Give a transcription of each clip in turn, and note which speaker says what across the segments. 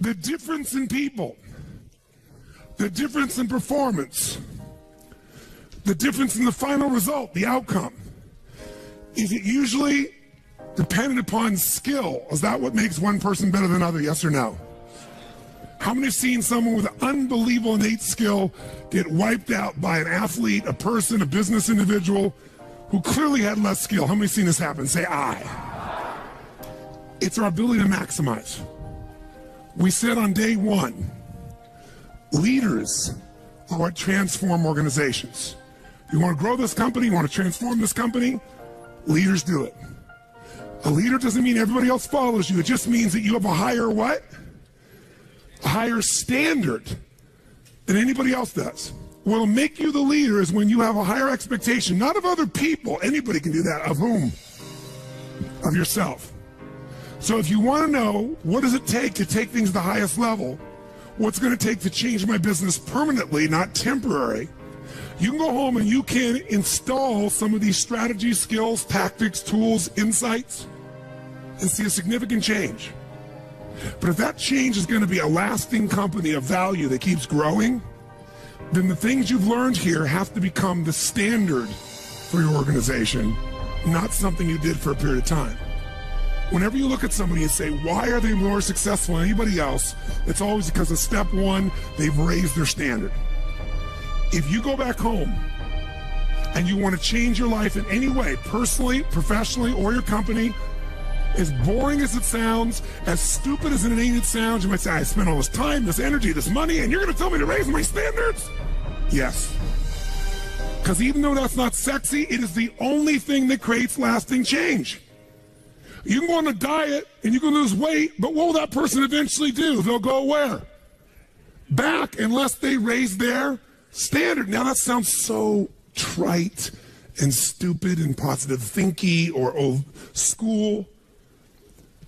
Speaker 1: The difference in people, the difference in performance, the difference in the final result, the outcome, is it usually dependent upon skill? Is that what makes one person better than another, yes or no? How many have seen someone with an unbelievable innate skill get wiped out by an athlete, a person, a business individual who clearly had less skill? How many have seen this happen? Say aye. It's our ability to maximize. We said on day one, leaders are what transform organizations. You want to grow this company, you want to transform this company, leaders do it. A leader doesn't mean everybody else follows you. It just means that you have a higher what? A higher standard than anybody else does. What'll make you the leader is when you have a higher expectation, not of other people. Anybody can do that. Of whom? Of yourself. So if you want to know what does it take to take things to the highest level, what's going to take to change my business permanently, not temporary, you can go home and you can install some of these strategies, skills, tactics, tools, insights, and see a significant change. But if that change is going to be a lasting company of value that keeps growing, then the things you've learned here have to become the standard for your organization, not something you did for a period of time. Whenever you look at somebody and say, why are they more successful than anybody else? It's always because of step one, they've raised their standard. If you go back home and you want to change your life in any way, personally, professionally, or your company, as boring as it sounds, as stupid as it sounds, you might say, I spent all this time, this energy, this money, and you're going to tell me to raise my standards? Yes. Because even though that's not sexy, it is the only thing that creates lasting change. You can go on a diet and you can lose weight, but what will that person eventually do? They'll go where? Back, unless they raise their standard. Now that sounds so trite and stupid and positive thinky or old school,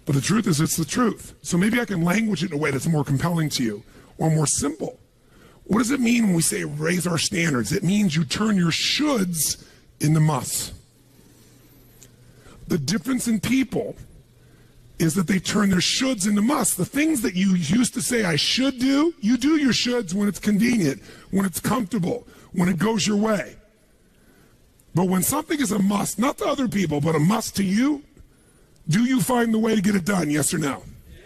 Speaker 1: but the truth is it's the truth. So maybe I can language it in a way that's more compelling to you or more simple. What does it mean when we say raise our standards? It means you turn your shoulds into musts. The difference in people is that they turn their shoulds into musts. The things that you used to say I should do, you do your shoulds when it's convenient, when it's comfortable, when it goes your way. But when something is a must, not to other people, but a must to you, do you find the way to get it done, yes or no? Yes.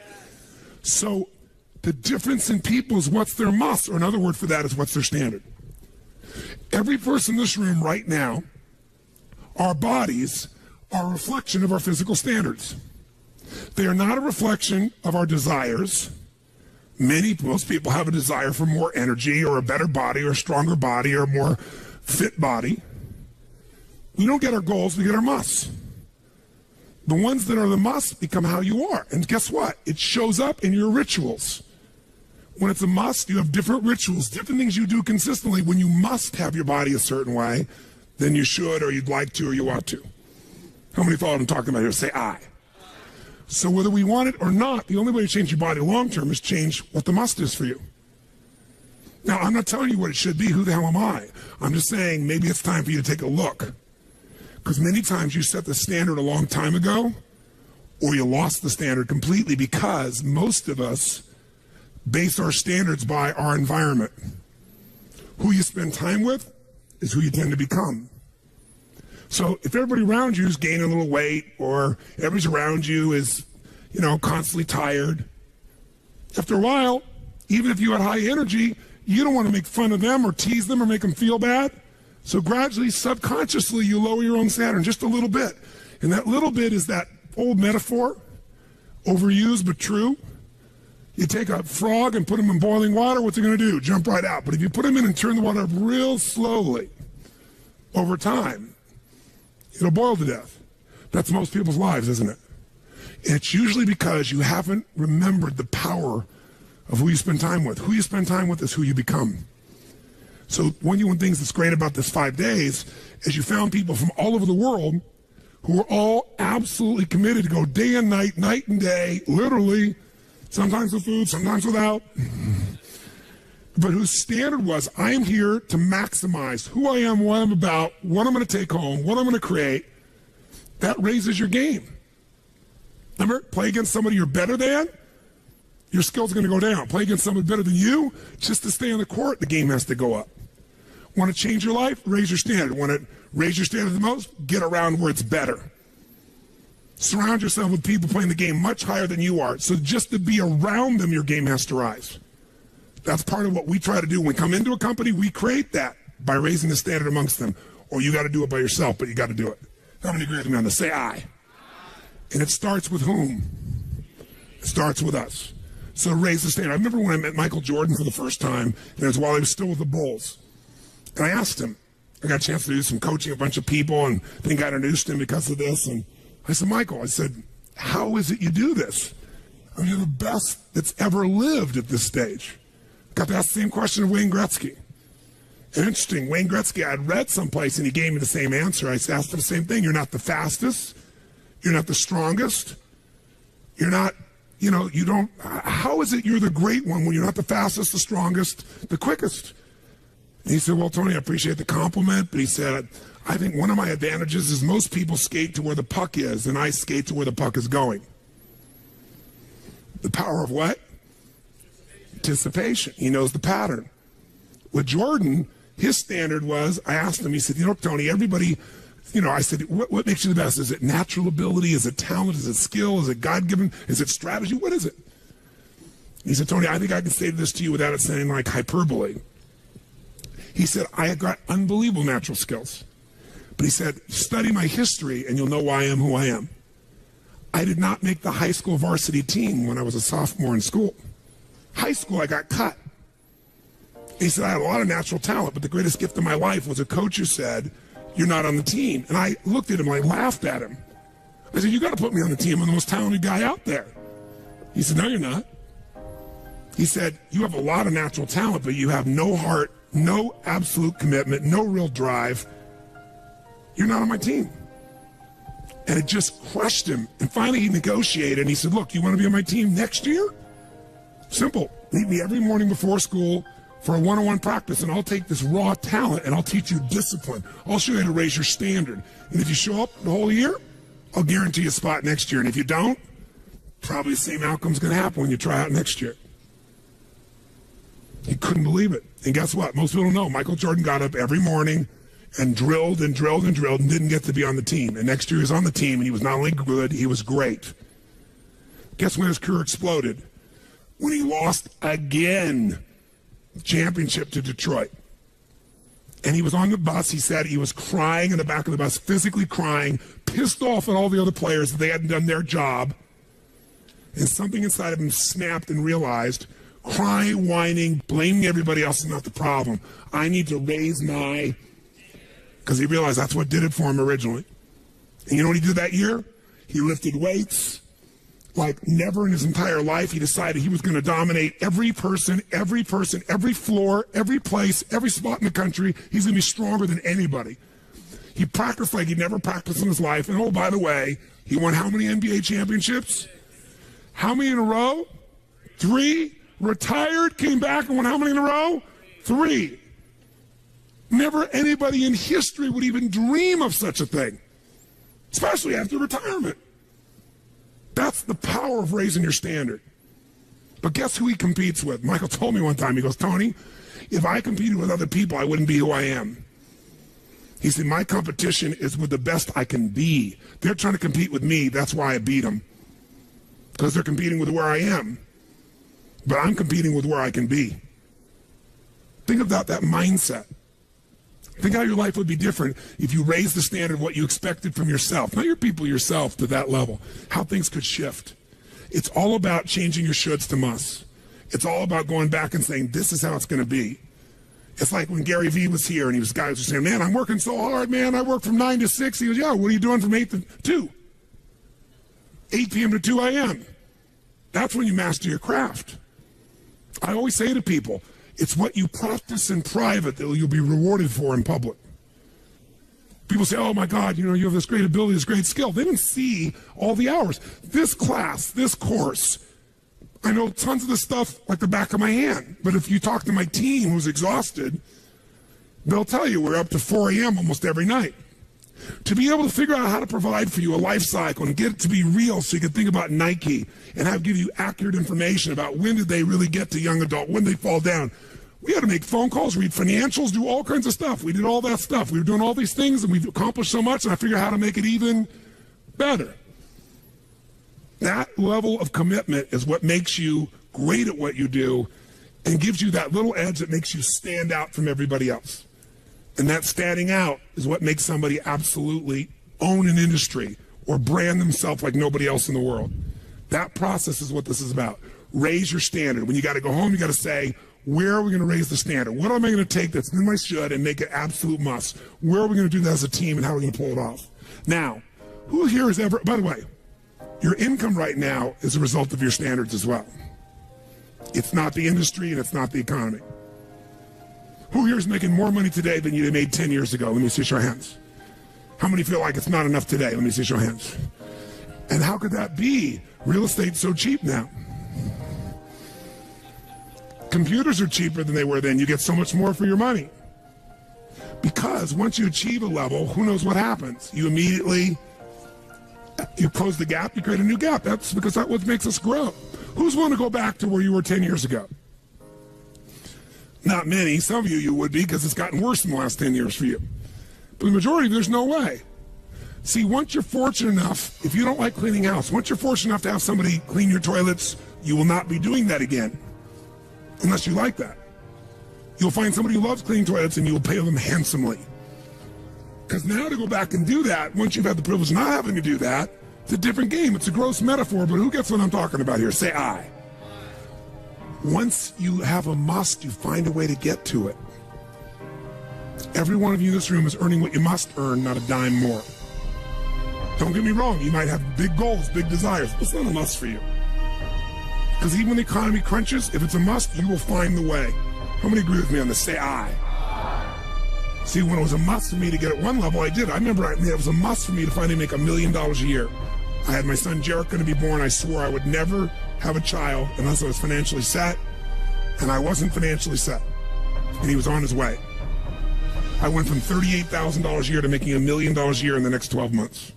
Speaker 1: So the difference in people is what's their must, or another word for that is what's their standard. Every person in this room right now, our bodies are a reflection of our physical standards. They are not a reflection of our desires. Most people have a desire for more energy or a better body or a stronger body or a more fit body. We don't get our goals, we get our musts. The ones that are the musts become how you are. And guess what? It shows up in your rituals. When it's a must, you have different rituals, different things you do consistently when you must have your body a certain way than you should or you'd like to or you ought to. How many follow what I'm talking about here? Say aye. So whether we want it or not, the only way to change your body long term is change what the must is for you. Now, I'm not telling you what it should be. Who the hell am I? I'm just saying maybe it's time for you to take a look. Because many times you set the standard a long time ago, or you lost the standard completely because most of us base our standards by our environment. Who you spend time with is who you tend to become. So if everybody around you is gaining a little weight, or everybody around you is, constantly tired, after a while, even if you had high energy, you don't want to make fun of them or tease them or make them feel bad. So gradually, subconsciously, you lower your own standard just a little bit. And that little bit is that old metaphor, overused but true. You take a frog and put him in boiling water, what's it going to do? Jump right out. But if you put him in and turn the water up real slowly, over time, it'll boil to death. That's most people's lives, isn't it? It's usually because you haven't remembered the power of who you spend time with. Who you spend time with is who you become. So one of the things that's great about this 5 days is you found people from all over the world who are all absolutely committed to go day and night, night and day, literally, sometimes with food, sometimes without, but whose standard was, I am here to maximize who I am, what I'm about, what I'm going to take home, what I'm going to create. That raises your game. Remember, play against somebody you're better than, your skills are going to go down. Play against someone better than you, just to stay on the court, the game has to go up. Want to change your life? Raise your standard. Want to raise your standard the most? Get around where it's better. Surround yourself with people playing the game much higher than you are. So just to be around them, your game has to rise. That's part of what we try to do. When we come into a company, we create that by raising the standard amongst them. Or you got to do it by yourself, but you got to do it. How many agree with me on this? Say aye. And it starts with whom? It starts with us. So raise the standard. I remember when I met Michael Jordan for the first time, and it was while he was still with the Bulls. And I asked him, I got a chance to do some coaching, a bunch of people, and I think I introduced him because of this. And I said, Michael, I said, how is it you do this? I mean, you're the best that's ever lived at this stage. Got to ask the same question of Wayne Gretzky. And interesting, Wayne Gretzky, I'd read someplace and he gave me the same answer. I asked him the same thing. You're not the fastest. You're not the strongest. You're not, you don't, how is it you're the great one when you're not the fastest, the strongest, the quickest? And he said, well, Tony, I appreciate the compliment, but he said, I think one of my advantages is most people skate to where the puck is, and I skate to where the puck is going. The power of what? Anticipation. He knows the pattern. With Jordan, his standard was, I asked him, he said, Tony, everybody, I said, what makes you the best? Is it natural ability? Is it talent? Is it skill? Is it God-given? Is it strategy? What is it? He said, Tony, I think I can say this to you without it sounding like hyperbole. He said, I have got unbelievable natural skills. But he said, study my history and you'll know why I am who I am. I did not make the high school varsity team when I was a sophomore in school. High school, I got cut. He said, I had a lot of natural talent, but the greatest gift of my life was a coach who said, you're not on the team. And I looked at him and I laughed at him. I said, you got to put me on the team. I'm the most talented guy out there. He said, no, you're not. He said, you have a lot of natural talent, but you have no heart, no absolute commitment, no real drive. You're not on my team. And it just crushed him. And finally he negotiated and he said, look, you want to be on my team next year? Simple. Meet me every morning before school for a one-on-one practice, and I'll take this raw talent and I'll teach you discipline. I'll show you how to raise your standard. And if you show up the whole year, I'll guarantee you a spot next year. And if you don't, probably the same outcome's going to happen when you try out next year. He couldn't believe it. And guess what? Most people don't know. Michael Jordan got up every morning and drilled and drilled and drilled and didn't get to be on the team. And next year he was on the team, and he was not only good, he was great. Guess when his career exploded? When he lost again the championship to Detroit. And he was on the bus. He said he was crying in the back of the bus, physically crying, pissed off at all the other players that they hadn't done their job. And something inside of him snapped and realized, crying, whining, blaming everybody else is not the problem. I need to raise my... Because he realized that's what did it for him originally. And you know what he did that year? He lifted weights like never in his entire life. He decided he was going to dominate every person, every floor, every place, every spot in the country. He's going to be stronger than anybody. He practiced like he'd never practiced in his life. And oh, by the way, he won how many NBA championships? How many in a row? 3. Retired, came back and won how many in a row? 3. Never anybody in history would even dream of such a thing, especially after retirement. That's the power of raising your standard. But guess who he competes with? Michael told me one time, he goes, Tony, if I competed with other people, I wouldn't be who I am. He said, my competition is with the best I can be. They're trying to compete with me. That's why I beat them. Because they're competing with where I am. But I'm competing with where I can be. Think about that mindset. Think how your life would be different if you raised the standard of what you expected from yourself, not your people, yourself, to that level, how things could shift. It's all about changing your shoulds to musts. It's all about going back and saying, this is how it's going to be. It's like when Gary Vee was here and guys were saying, man, I'm working so hard, man. I work from 9 to 6. He goes, yeah, what are you doing from 8 to 2? 8 p.m. to 2 a.m. That's when you master your craft. I always say to people, it's what you practice in private that you'll be rewarded for in public. People say, oh my God, you have this great ability, this great skill. They didn't see all the hours. This class, this course, I know tons of the stuff like the back of my hand. But if you talk to my team who's exhausted, they'll tell you we're up to 4 a.m. almost every night. To be able to figure out how to provide for you a life cycle and get it to be real so you can think about Nike and give you accurate information about when did they really get to young adult, when they fall down. We had to make phone calls, read financials, do all kinds of stuff. We did all that stuff. We were doing all these things and we've accomplished so much, and I figured out how to make it even better. That level of commitment is what makes you great at what you do and gives you that little edge that makes you stand out from everybody else. And that standing out is what makes somebody absolutely own an industry or brand themselves like nobody else in the world. That process is what this is about. Raise your standard. When you got to go home, you got to say, where are we going to raise the standard? What am I going to take that's in my should and make it absolute must? Where are we going to do that as a team, and how are we going to pull it off? Now, who here has ever, by the way, your income right now is a result of your standards as well. It's not the industry and it's not the economy. Who here is making more money today than you made 10 years ago? Let me see your hands. How many feel like it's not enough today? Let me see your hands. And how could that be? Real estate's so cheap now. Computers are cheaper than they were then. You get so much more for your money. Because once you achieve a level, who knows what happens? You close the gap, you create a new gap. That's because that's what makes us grow. Who's willing to go back to where you were 10 years ago? Not many. Some of you would be, because it's gotten worse in the last 10 years for you. But the majority, there's no way. See, once you're fortunate enough, if you don't like cleaning house, once you're fortunate enough to have somebody clean your toilets, you will not be doing that again. Unless you like that. You'll find somebody who loves cleaning toilets and you'll pay them handsomely. Because now to go back and do that, once you've had the privilege of not having to do that, it's a different game. It's a gross metaphor, but who gets what I'm talking about here? Say I. Once you have a must, you find a way to get to it. Every one of you in this room is earning what you must earn, not a dime more. Don't get me wrong, you might have big goals, big desires, but it's not a must for you. Because even when the economy crunches, if it's a must, you will find the way. How many agree with me on this? Say I. See, when it was a must for me to get at one level, I did. I remember it was a must for me to finally make $1 million a year. I had my son Jarek going to be born. I swore I would never have a child unless I was financially set, and I wasn't financially set, and he was on his way. I went from $38,000 a year to making $1 million a year in the next 12 months.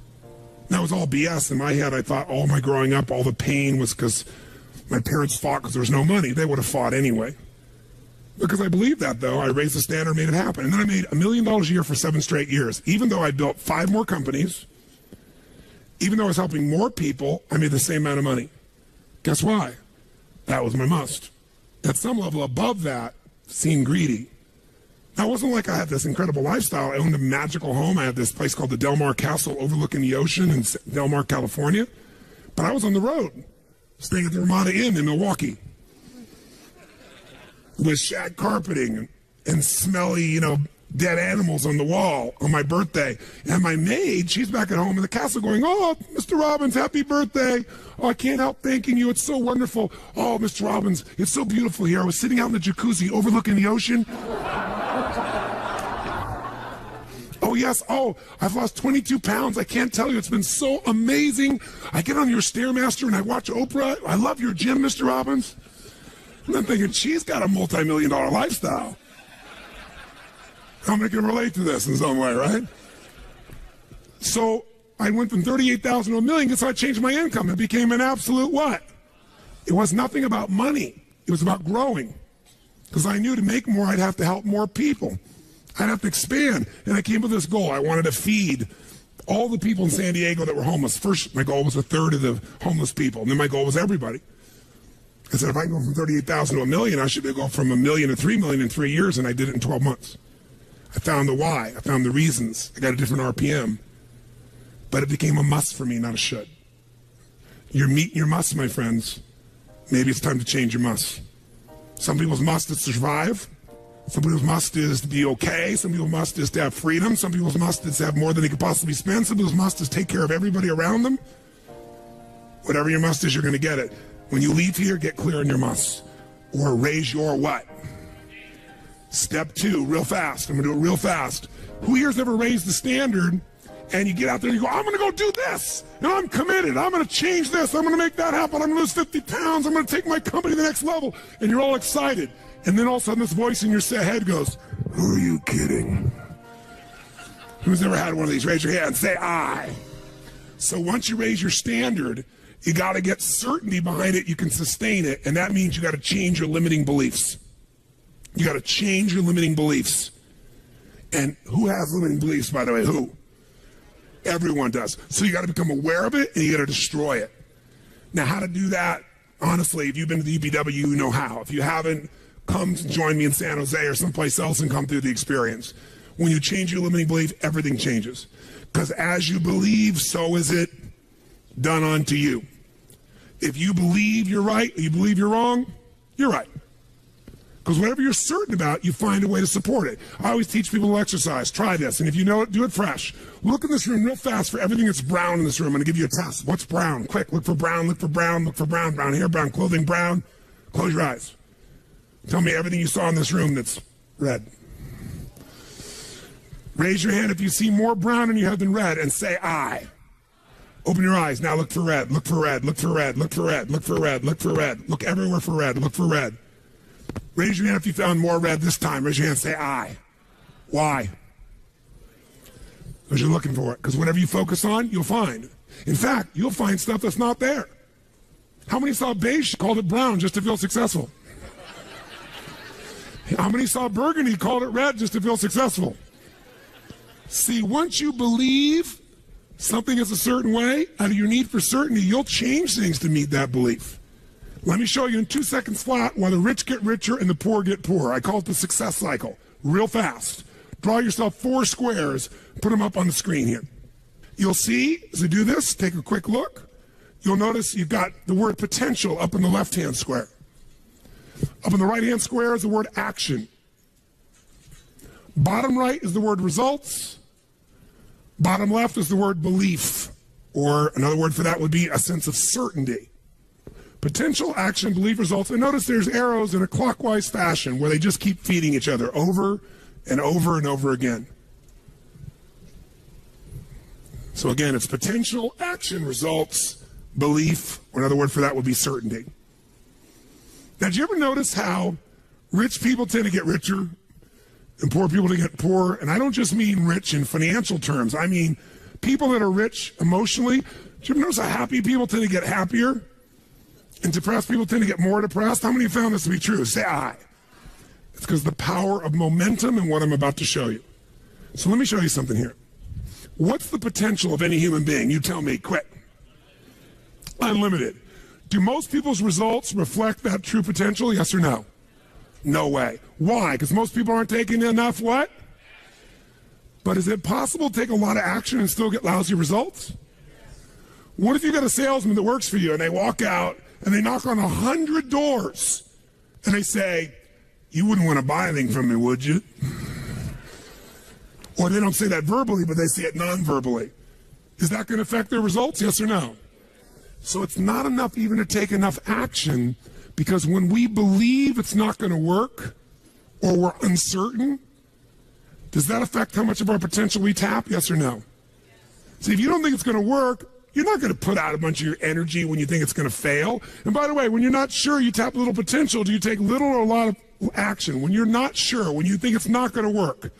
Speaker 1: That was all BS. In my head, I thought all my growing up, all the pain was because my parents fought because there was no money. They would have fought anyway. Because I believed that, though, I raised the standard, made it happen. And then I made $1 million a year for 7 straight years. Even though I built 5 more companies, even though I was helping more people, I made the same amount of money. Guess why? That was my must. At some level above that, seemed greedy. Now, it wasn't like I had this incredible lifestyle. I owned a magical home. I had this place called the Del Mar Castle overlooking the ocean in Del Mar, California. But I was on the road, staying at the Ramada Inn in Milwaukee, with shag carpeting and smelly, dead animals on the wall on my birthday. And my maid, she's back at home in the castle going, "Oh, Mr. Robbins, happy birthday. Oh, I can't help thanking you. It's so wonderful. Oh, Mr. Robbins, it's so beautiful here. I was sitting out in the jacuzzi overlooking the ocean. Oh, yes. Oh, I've lost 22 pounds. I can't tell you. It's been so amazing. I get on your Stairmaster and I watch Oprah. I love your gym, Mr. Robbins." And I'm thinking, she's got a multi-million-dollar lifestyle. How many can relate to this in some way, right? So I went from 38,000 to $1 million, so I changed my income. It became an absolute what? It was nothing about money. It was about growing. Because I knew to make more, I'd have to help more people. I'd have to expand. And I came with this goal. I wanted to feed all the people in San Diego that were homeless. First, my goal was 1/3 of the homeless people. And then my goal was everybody. I said, if I can go from 38,000 to $1 million, I should be going from $1 million to $3 million in 3 years, and I did it in 12 months. I found the why. I found the reasons. I got a different RPM. But it became a must for me, not a should. You're meeting your must, my friends. Maybe it's time to change your must. Some people's must is to survive. Some people's must is to be okay. Some people's must is to have freedom. Some people's must is to have more than they could possibly spend. Some people's must is take care of everybody around them. Whatever your must is, you're going to get it. When you leave here, get clear on your must. Or raise your what? Step 2, real fast. I'm going to do it real fast. Who here's ever raised the standard and you get out there and you go, I'm going to go do this. And I'm committed. I'm going to change this. I'm going to make that happen. I'm going to lose 50 pounds. I'm going to take my company to the next level. And you're all excited. And then all of a sudden this voice in your head goes, who are you kidding? Who's ever had one of these? Raise your hand. Say I. So once you raise your standard, you got to get certainty behind it. You can sustain it. And that means you got to change your limiting beliefs. You got to change your limiting beliefs. And who has limiting beliefs, by the way? Who? Everyone does. So you got to become aware of it and you got to destroy it. Now, how to do that? Honestly, if you've been to the UPW, you know how. If you haven't, come join me in San Jose or someplace else and come through the experience. When you change your limiting belief, everything changes. Because as you believe, so is it done unto you. If you believe you're right, or you believe you're wrong, you're right. Because whatever you're certain about, you find a way to support it. I always teach people to exercise. Try this. And if you know it, do it fresh. Look in this room real fast for everything that's brown in this room. I'm going to give you a test. What's brown? Quick. Look for brown. Look for brown. Look for brown. Brown hair, brown clothing, brown. Close your eyes. Tell me everything you saw in this room that's red. Raise your hand if you see more brown in your head than red and say I. Open your eyes. Now look for red. Look for red. Look for red. Look for red. Look for red. Look for red. Look everywhere for red. Look for red. Raise your hand if you found more red this time. Raise your hand and say I. Why? Because you're looking for it. Because whatever you focus on, you'll find. In fact, you'll find stuff that's not there. How many saw beige, called it brown just to feel successful? How many saw burgundy, called it red just to feel successful? See, once you believe something is a certain way, out of your need for certainty, you'll change things to meet that belief. Let me show you in 2 seconds flat why the rich get richer and the poor get poorer. I call it the success cycle. Real fast. Draw yourself 4 squares, put them up on the screen here. You'll see, as I do this, take a quick look. You'll notice you've got the word potential up in the left-hand square. Up in the right-hand square is the word action. Bottom right is the word results. Bottom left is the word belief, or another word for that would be a sense of certainty. Potential, action, belief, results. And notice there's arrows in a clockwise fashion where they just keep feeding each other over and over and over again. So again, it's potential, action, results, belief, or another word for that would be certainty. Now, did you ever notice how rich people tend to get richer and poor people to get poorer? And I don't just mean rich in financial terms. I mean people that are rich emotionally. Do you ever notice how happy people tend to get happier? And depressed people tend to get more depressed? How many have found this to be true? Say I. It's because the power of momentum and what I'm about to show you. So let me show you something here. What's the potential of any human being? You tell me, quick. Unlimited. Do most people's results reflect that true potential? Yes or no? No way. Why? Because most people aren't taking enough what? But is it possible to take a lot of action and still get lousy results? What if you got a salesman that works for you and they walk out and they knock on 100 doors and they say, you wouldn't want to buy anything from me, would you? Or they don't say that verbally, but they say it non-verbally. Is that going to affect their results? Yes or no? So it's not enough even to take enough action, because when we believe it's not going to work or we're uncertain, does that affect how much of our potential we tap? Yes or no? See, if you don't think it's going to work, you're not going to put out a bunch of your energy when you think it's going to fail. And by the way, when you're not sure, you tap little potential. Do you take little or a lot of action? When you're not sure, when you think it's not going to work,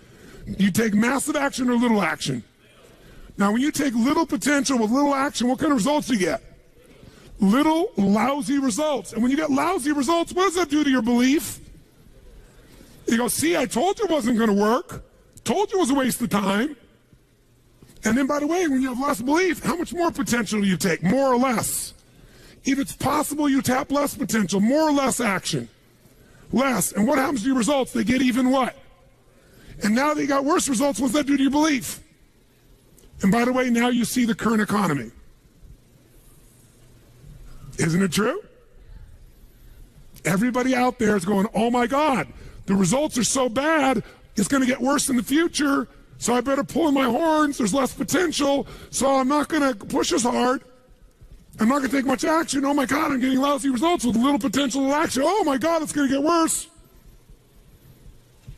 Speaker 1: do you take massive action or little action? Now, when you take little potential with little action, what kind of results do you get? Little lousy results. And when you get lousy results, what does that do to your belief? You go, see, I told you it wasn't going to work. Told you it was a waste of time. And then, by the way, when you have less belief, how much more potential do you take? More or less? If it's possible, you tap less potential, more or less action. Less. And what happens to your results? They get even what? And now they got worse results. What's that do to your belief? And by the way, now you see the current economy. Isn't it true? Everybody out there is going, oh my God, the results are so bad, it's going to get worse in the future, so I better pull in my horns, there's less potential, so I'm not going to push as hard. I'm not going to take much action. Oh my God, I'm getting lousy results with little potential action. Oh my God, it's going to get worse.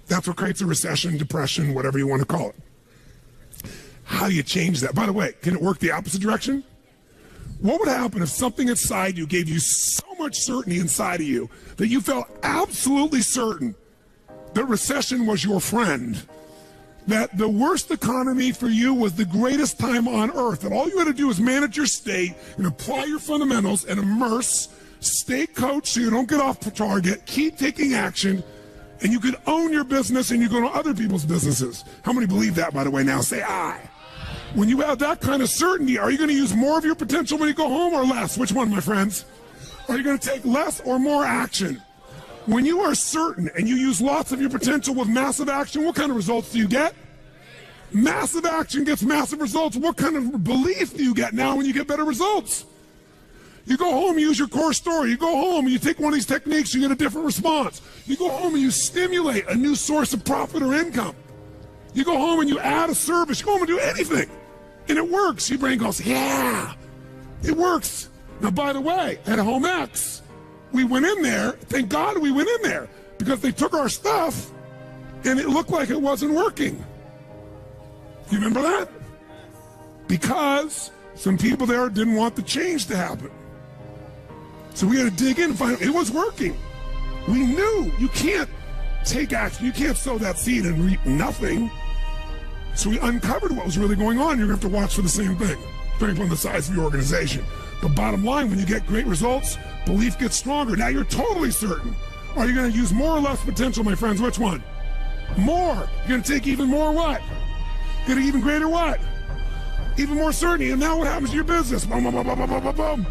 Speaker 1: That's what creates a recession, depression, whatever you want to call it. How do you change that? By the way, can it work the opposite direction? What would happen if something inside you gave you so much certainty inside of you that you felt absolutely certain that recession was your friend, that the worst economy for you was the greatest time on earth, and all you had to do is manage your state and apply your fundamentals and immerse, stay coached so you don't get off target, keep taking action, and you can own your business and you go to other people's businesses. How many believe that, by the way? Now say aye. When you have that kind of certainty, are you going to use more of your potential when you go home or less? Which one, my friends? Are you going to take less or more action? When you are certain and you use lots of your potential with massive action, what kind of results do you get? Massive action gets massive results. What kind of belief do you get now when you get better results? You go home, you use your core story. You go home and you take one of these techniques, you get a different response. You go home and you stimulate a new source of profit or income. You go home and you add a service. You go home and do anything. And it works. Your brain goes, yeah, it works. Now, by the way, at Home X, we went in there, thank God we went in there, because they took our stuff and it looked like it wasn't working. You remember that? Because some people there didn't want the change to happen. So we had to dig in and find out it was working. We knew you can't take action, you can't sow that seed and reap nothing. So we uncovered what was really going on. You're going to have to watch for the same thing, depending upon the size of your organization. But bottom line, when you get great results, belief gets stronger. Now you're totally certain. Are you going to use more or less potential, my friends? Which one? More. You're going to take even more what? Get an even greater what? Even more certainty. And now what happens to your business? Boom, boom, boom, boom, boom, boom, boom.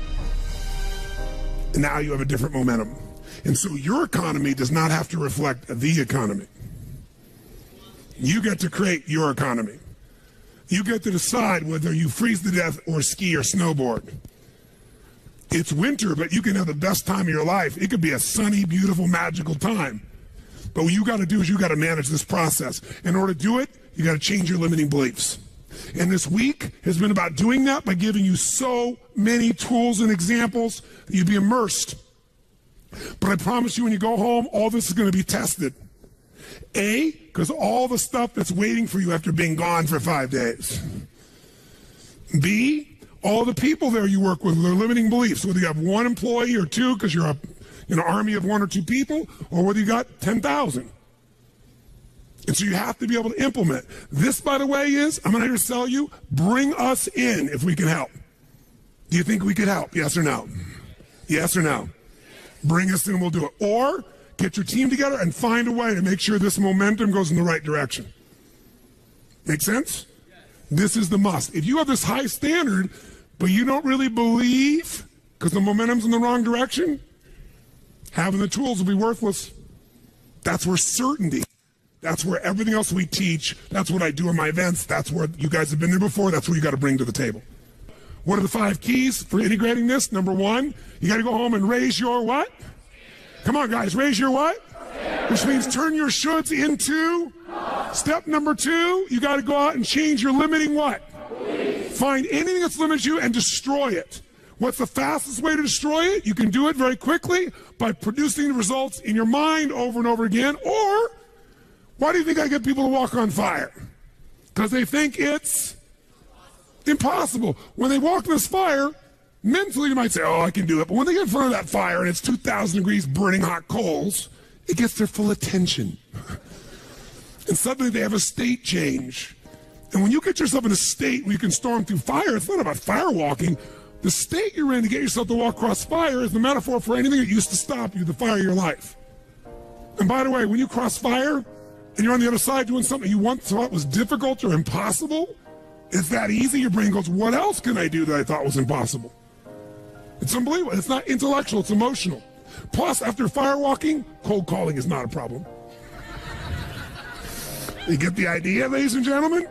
Speaker 1: And now you have a different momentum. And so your economy does not have to reflect the economy. You get to create your economy. You get to decide whether you freeze to death or ski or snowboard. It's winter, but you can have the best time of your life. It could be a sunny, beautiful, magical time. But what you got to do is you got to manage this process. In order to do it, you got to change your limiting beliefs. And this week has been about doing that by giving you so many tools and examples that you'd be immersed. But I promise you, when you go home, all this is going to be tested. A, because all the stuff that's waiting for you after being gone for 5 days. B, all the people there you work with, their limiting beliefs, whether you have one employee or two because you're an army of one or two people, or whether you got 10,000. And so you have to be able to implement. This, by the way, is, I'm here to tell you, bring us in if we can help. Do you think we could help? Yes or no? Yes or no? Bring us in and we'll do it. Or get your team together and find a way to make sure this momentum goes in the right direction. Make sense? This is the must. If you have this high standard, but you don't really believe because the momentum's in the wrong direction, having the tools will be worthless. That's where certainty, that's where everything else we teach, that's what I do in my events, that's where you guys have been there before, that's what you got to bring to the table. What are the 5 keys for integrating this? Number 1, you got to go home and raise your what? Come on, guys, raise your what? Which means turn your shoulds into. Step number 2, you got to go out and change your limiting what? Find anything that's limited you and destroy it. What's the fastest way to destroy it? You can do it very quickly by producing the results in your mind over and over again. Or, why do you think I get people to walk on fire? Because they think it's impossible. When they walk in this fire, mentally you might say, oh, I can do it. But when they get in front of that fire and it's 2,000 degrees burning hot coals, it gets their full attention. And suddenly they have a state change. And when you get yourself in a state where you can storm through fire, it's not about fire walking. The state you're in to get yourself to walk across fire is the metaphor for anything that used to stop you, the fire of your life. And by the way, when you cross fire and you're on the other side doing something you once thought was difficult or impossible, it's that easy. Your brain goes, what else can I do that I thought was impossible? It's unbelievable. It's not intellectual, it's emotional. Plus, after fire walking, cold calling is not a problem. You get the idea, ladies and gentlemen?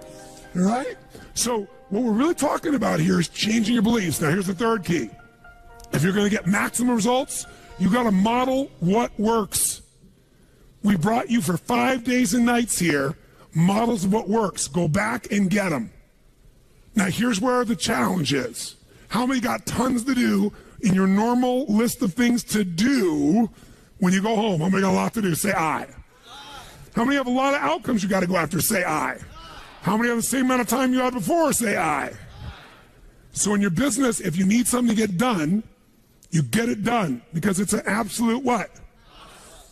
Speaker 1: All right? So what we're really talking about here is changing your beliefs. Now, here's the third key. If you're going to get maximum results, you got to model what works. We brought you for 5 days and nights here, models of what works. Go back and get them. Now, here's where the challenge is. How many got tons to do in your normal list of things to do when you go home? How many got a lot to do? Say aye. How many have a lot of outcomes you got to go after? Say aye. How many have the same amount of time you had before? Say aye. So in your business, if you need something to get done, you get it done because it's an absolute what?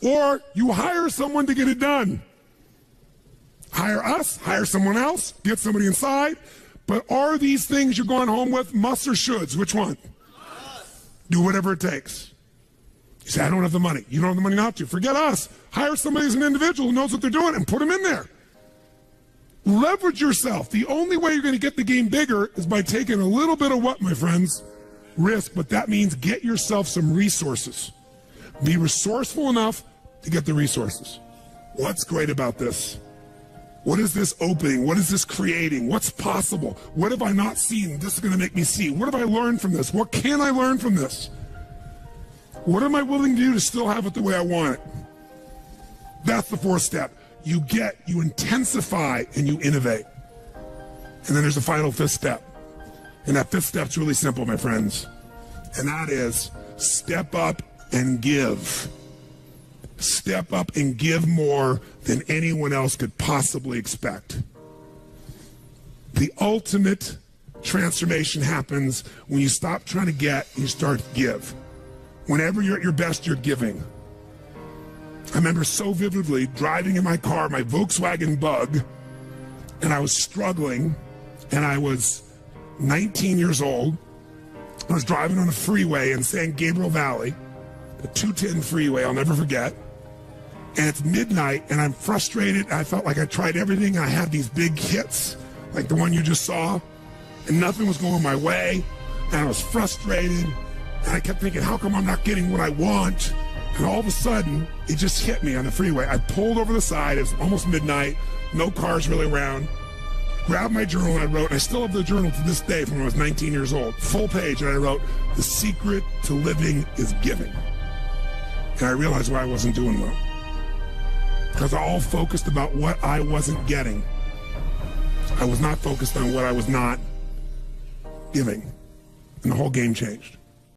Speaker 1: Or you hire someone to get it done. Hire us, hire someone else, get somebody inside. But are these things you're going home with musts or shoulds? Which one? Do whatever it takes. You say, I don't have the money. You don't have the money not to. Forget us. Hire somebody as an individual who knows what they're doing and put them in there. Leverage yourself. The only way you're going to get the game bigger is by taking a little bit of what, my friends? Risk, but that means get yourself some resources. Be resourceful enough to get the resources. What's great about this? What is this opening? What is this creating? What's possible? What have I not seen? This is going to make me see. What have I learned from this? What can I learn from this? What am I willing to do to still have it the way I want it? That's the fourth step. You intensify, and you innovate. And then there's the final fifth step. And that fifth step's really simple, my friends. And that is step up and give. Step up and give more than anyone else could possibly expect. The ultimate transformation happens when you stop trying to get and you start to give. Whenever you're at your best, you're giving. I remember so vividly driving in my car, my Volkswagen Bug, and I was struggling, and I was 19 years old. I was driving on a freeway in San Gabriel Valley, the 210 freeway, I'll never forget. And it's midnight, and I'm frustrated. I felt like I tried everything. I had these big hits, like the one you just saw, and nothing was going my way, and I was frustrated. And I kept thinking, how come I'm not getting what I want? And all of a sudden, it just hit me on the freeway. I pulled over the side. It was almost midnight. No cars really around. Grabbed my journal and I wrote, and I still have the journal to this day from when I was 19 years old. Full page, and I wrote, the secret to living is giving. And I realized why I wasn't doing well. Because I all focused about what I wasn't getting. I was not focused on what I was not giving. And the whole game changed.